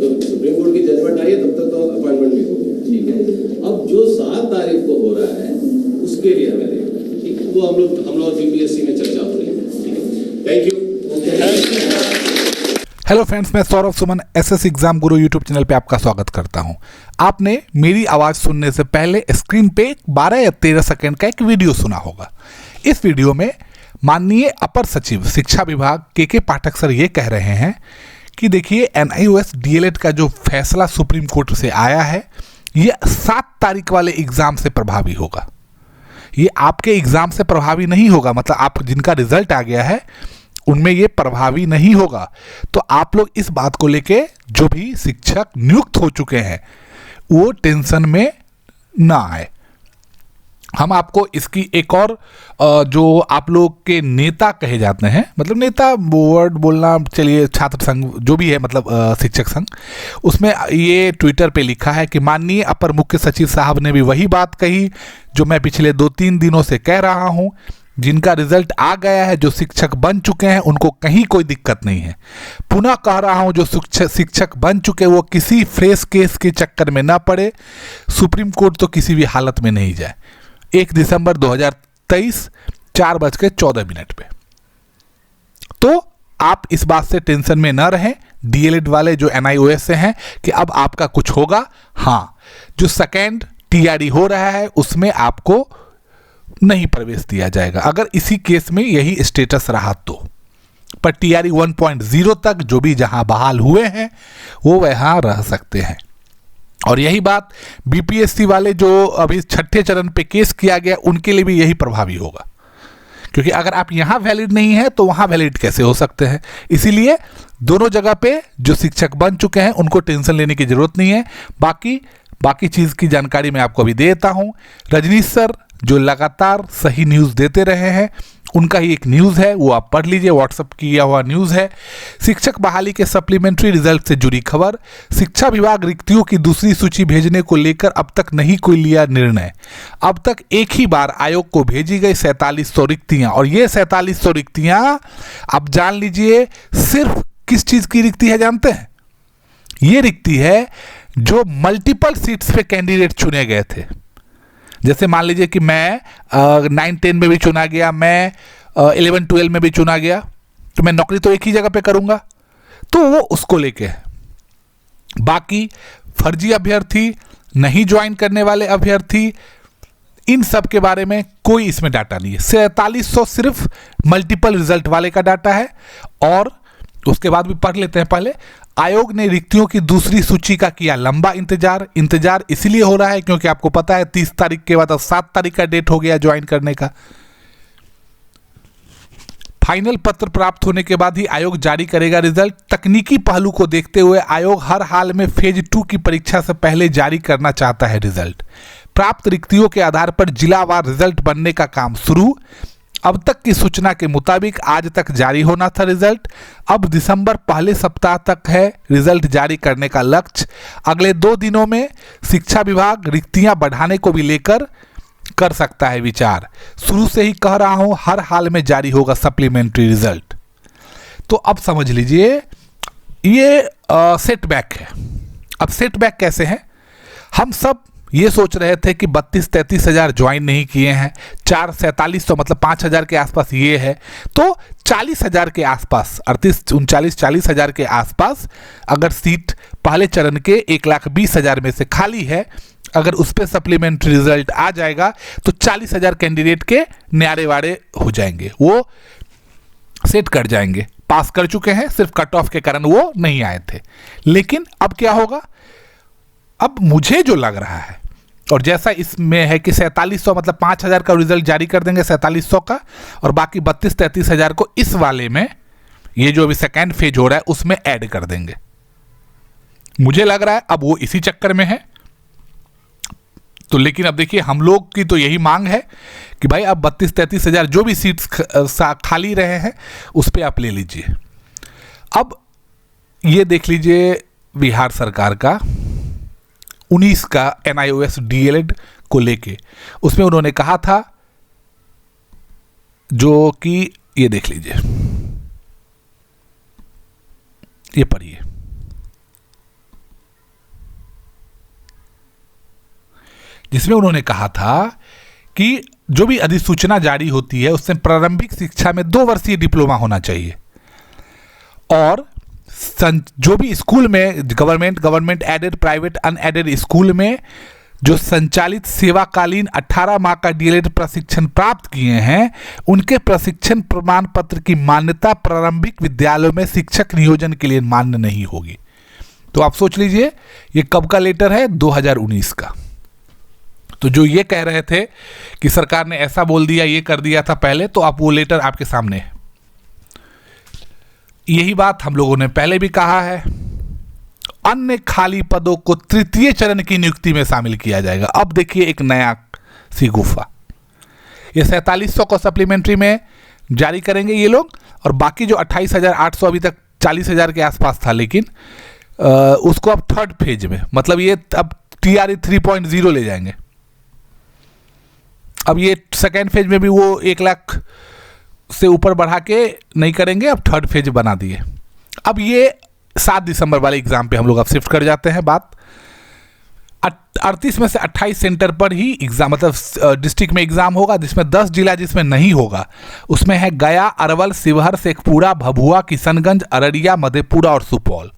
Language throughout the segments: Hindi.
तो सुप्रीम कोर्ट की जजमेंट आई है तब तक तो अपॉइंटमेंट भी हो गया, ठीक है। अब जो 7 तारीख को हो रहा है उसके लिए हमें देखना है, ठीक है, वो हम लोग यूपीएससी में चर्चा हो रही है, ठीक है। Thank you. हेलो फ्रेंड्स, मैं सौरभ सुमन एसएस एग्जाम गुरु यूट्यूब चैनल पे आपका स्वागत करता हूं। आपने मेरी आवाज़ सुनने से पहले स्क्रीन पे 12 या 13 सेकंड का एक वीडियो सुना होगा। इस वीडियो में माननीय अपर सचिव शिक्षा विभाग के पाठक सर ये कह रहे हैं कि देखिए NIOS DLED का जो फैसला सुप्रीम कोर्ट से आया है ये 7 तारीख वाले एग्ज़ाम से प्रभावी होगा। ये आपके एग्ज़ाम से प्रभावी नहीं होगा, मतलब आप जिनका रिजल्ट आ गया है उनमें ये प्रभावी नहीं होगा। तो आप लोग इस बात को लेके जो भी शिक्षक नियुक्त हो चुके हैं वो टेंशन में ना आए। हम आपको इसकी एक और जो आप लोग के नेता कहे जाते हैं, मतलब नेता वर्ड बोलना चलिए, छात्र संघ जो भी है, मतलब शिक्षक संघ, उसमें ये ट्विटर पे लिखा है कि माननीय अपर मुख्य सचिव साहब ने भी वही बात कही जो मैं पिछले 2-3 दिनों से कह रहा हूँ। जिनका रिजल्ट आ गया है, जो शिक्षक बन चुके हैं, उनको कहीं कोई दिक्कत नहीं है। पुनः कह रहा हूं, जो शिक्षक बन चुके वो किसी फ्रेश केस के चक्कर में ना पड़े। सुप्रीम कोर्ट तो किसी भी हालत में नहीं जाए। 1 दिसंबर 2023 4:14 पे। तो आप इस बात से टेंशन में ना रहें, DLED वाले जो NIOS से हैं, कि अब आपका कुछ होगा। हाँ, जो सेकेंड TRE हो रहा है उसमें आपको नहीं प्रवेश दिया जाएगा अगर इसी केस में यही स्टेटस रहा तो। पर TRE 1.0 तक जो भी जहां बहाल हुए हैं वो वहां रह सकते हैं। और यही बात BPSC वाले जो अभी 6ठे चरण पे केस किया गया उनके लिए भी यही प्रभावी होगा, क्योंकि अगर आप यहां वैलिड नहीं है तो वहां वैलिड कैसे हो सकते हैं। इसीलिए दोनों जगह पे जो शिक्षक बन चुके हैं उनको टेंशन लेने की जरूरत नहीं है। बाकी चीज की जानकारी मैं आपको अभी देता हूं। रजनीश सर जो लगातार सही न्यूज़ देते रहे हैं, उनका ही एक न्यूज़ है, वो आप पढ़ लीजिए, व्हाट्सएप किया हुआ न्यूज़ है। शिक्षक बहाली के सप्लीमेंट्री रिजल्ट से जुड़ी खबर। शिक्षा विभाग रिक्तियों की दूसरी सूची भेजने को लेकर अब तक नहीं कोई लिया निर्णय। अब तक एक ही बार आयोग को भेजी गई 4700 रिक्तियां, और ये 4700 रिक्तियां आप जान लीजिए सिर्फ किस चीज़ की रिक्ति है जानते हैं? ये रिक्ति है जो मल्टीपल सीट्स पे कैंडिडेट चुने गए थे। जैसे मान लीजिए कि मैं 9-10 में भी चुना गया, मैं 11-12 में भी चुना गया, तो मैं नौकरी तो एक ही जगह पे करूंगा, तो वो उसको लेके है। बाकी फर्जी अभ्यर्थी, नहीं ज्वाइन करने वाले अभ्यर्थी, इन सब के बारे में कोई इसमें डाटा नहीं है। 4700 सिर्फ मल्टीपल रिजल्ट वाले का डाटा है। और उसके बाद भी पढ़ लेते हैं पहले। आयोग ने रिक्तियों की दूसरी सूची का किया लंबा इंतजार इसलिए हो रहा है क्योंकि आपको पता है 30 तारीख के बाद अब 7 तारीख का डेट हो गया ज्वाइन करने का। फाइनल पत्र प्राप्त होने के बाद ही आयोग जारी करेगा रिजल्ट। तकनीकी पहलू को देखते हुए आयोग हर हाल में फेज 2 की परीक्षा से पहले जारी करना चाहता है रिजल्ट। प्राप्त रिक्तियों के आधार पर जिलावार रिजल्ट बनने का काम शुरू। अब तक की सूचना के मुताबिक आज तक जारी होना था रिजल्ट। अब दिसंबर पहले सप्ताह तक है रिजल्ट जारी करने का लक्ष्य। अगले 2 दिनों में शिक्षा विभाग रिक्तियां बढ़ाने को भी लेकर कर सकता है विचार। शुरू से ही कह रहा हूं, हर हाल में जारी होगा सप्लीमेंट्री रिजल्ट। तो अब समझ लीजिए ये सेटबैक है। अब सेटबैक कैसे है? हम सब ये सोच रहे थे कि 32-33 हज़ार ज्वाइन नहीं किए हैं, 4-4700 मतलब 5000 के आसपास ये है, तो 40 हज़ार के आसपास, 38-39-40 हज़ार के आसपास अगर सीट पहले चरण के 1,20,000 में से खाली है, अगर उस पर सप्लीमेंट्री रिजल्ट आ जाएगा तो 40 हज़ार कैंडिडेट के न्यारे वाड़े हो जाएंगे, वो सेट कर जाएंगे। पास कर चुके हैं, सिर्फ कट ऑफ के कारण वो नहीं आए थे। लेकिन अब क्या होगा? अब मुझे जो लग रहा है, और जैसा इसमें है कि 4700 मतलब 5000 का रिजल्ट जारी कर देंगे 4700 का, और बाकी 32-33 हज़ार को इस वाले में, ये जो अभी सेकेंड फेज हो रहा है उसमें ऐड कर देंगे। मुझे लग रहा है अब वो इसी चक्कर में है। तो लेकिन अब देखिए हम लोग की तो यही मांग है कि भाई अब 32-33 हज़ार जो भी सीट्स खाली रहे हैं उस पर आप ले लीजिए। अब ये देख लीजिए बिहार सरकार का 19 का NIOS DLED को लेके, उसमें उन्होंने कहा था, जो कि ये देख लीजिए, ये पढ़िए। जिसमें उन्होंने कहा था कि जो भी अधिसूचना जारी होती है उसमें प्रारंभिक शिक्षा में 2 वर्षीय डिप्लोमा होना चाहिए, और जो भी स्कूल में government aided, private unaided school में जो संचालित सेवाकालीन 18 माह का डीएलएड प्रशिक्षण प्राप्त किए हैं, उनके प्रशिक्षण प्रमाण पत्र की मान्यता प्रारंभिक विद्यालयों में शिक्षक नियोजन के लिए मान्य नहीं होगी। तो आप सोच लीजिए ये कब का लेटर है, 2019 का। तो जो ये कह रहे थे कि सरकार ने ऐसा बोल दिया, ये कर दिया था पहले, तो आप वो लेटर आपके सामने है। यही बात हम लोगों ने पहले भी कहा है। अन्य खाली पदों को तृतीय चरण की नियुक्ति में शामिल किया जाएगा। अब देखिए एक नया सी गुफा, ये 4700 को सप्लीमेंट्री में जारी करेंगे ये लोग, और बाकी जो 28,800 अभी तक 40,000 के आसपास था, लेकिन उसको अब थर्ड फेज में, मतलब ये अब TRE 3.0 ले जाएंगे। अब ये सेकेंड फेज में भी वो 1 लाख से ऊपर बढ़ा के नहीं करेंगे, अब थर्ड फेज बना दिए। अब ये 7 दिसंबर वाले एग्जाम पे हम लोग अब शिफ्ट कर जाते हैं बात। 38 में से 28 सेंटर पर ही एग्जाम, मतलब डिस्ट्रिक्ट में एग्जाम होगा, जिसमें 10 जिला जिसमें नहीं होगा उसमें है गया, अरवल, शिवहर, शेखपुरा, भभुआ, किशनगंज, अररिया, मधेपुरा और सुपौल।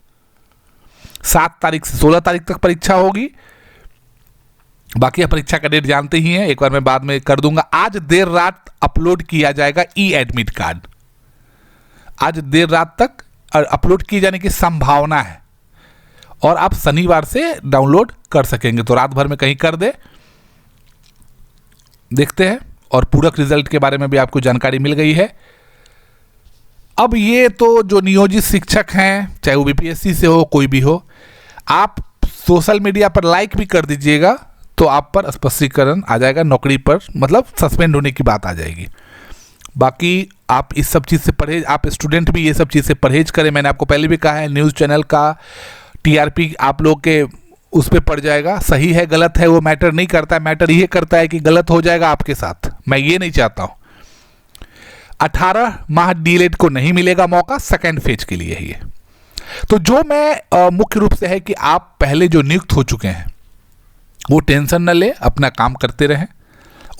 7 तारीख से 16 तारीख तक परीक्षा होगी। बाकी परीक्षा का डेट जानते ही हैं, एक बार मैं बाद में कर दूंगा। आज देर रात अपलोड किया जाएगा ई-एडमिट कार्ड, आज देर रात तक अपलोड किए जाने की संभावना है, और आप शनिवार से डाउनलोड कर सकेंगे। तो रात भर में कहीं कर दे, देखते हैं। और पूरक रिजल्ट के बारे में भी आपको जानकारी मिल गई है। अब ये तो जो नियोजित शिक्षक हैं, चाहे वो बीपीएससी से हो, कोई भी हो, आप सोशल मीडिया पर लाइक भी कर दीजिएगा तो आप पर स्पष्टीकरण आ जाएगा, नौकरी पर मतलब सस्पेंड होने की बात आ जाएगी। बाकी आप इस सब चीज़ से परहेज, आप स्टूडेंट भी ये सब चीज़ से परहेज करें। मैंने आपको पहले भी कहा है, न्यूज़ चैनल का टीआरपी आप लोग के उस पर पड़ जाएगा। सही है गलत है वो मैटर नहीं करता है, मैटर ये करता है कि गलत हो जाएगा आपके साथ। मैं ये नहीं चाहता हूँ। 18 माह डीएलएड को नहीं मिलेगा मौका, सेकेंड फेज के लिए ही है। तो जो मैं मुख्य रूप से है कि आप पहले जो नियुक्त हो चुके हैं वो टेंशन न ले, अपना काम करते रहें,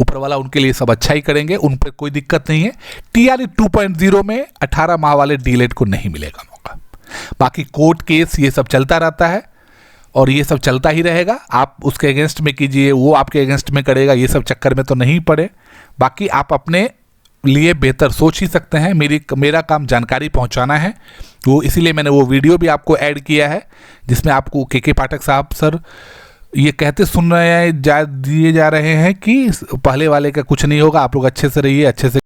ऊपर वाला उनके लिए सब अच्छा ही करेंगे, उन पर कोई दिक्कत नहीं है। TRE 2.0 में 18 माह वाले डीएलएड को नहीं मिलेगा मौका। बाकी कोर्ट केस ये सब चलता रहता है और ये सब चलता ही रहेगा। आप उसके अगेंस्ट में कीजिए, वो आपके अगेंस्ट में करेगा, ये सब चक्कर में तो नहीं पड़े। बाकी आप अपने लिए बेहतर सोच ही सकते हैं। मेरा काम जानकारी पहुंचाना है, वो इसीलिए मैंने वो वीडियो भी आपको ऐड किया है जिसमें आपको के पाठक साहब सर ये कहते दिए जा रहे हैं कि पहले वाले का कुछ नहीं होगा, आप लोग अच्छे से रहिए, अच्छे से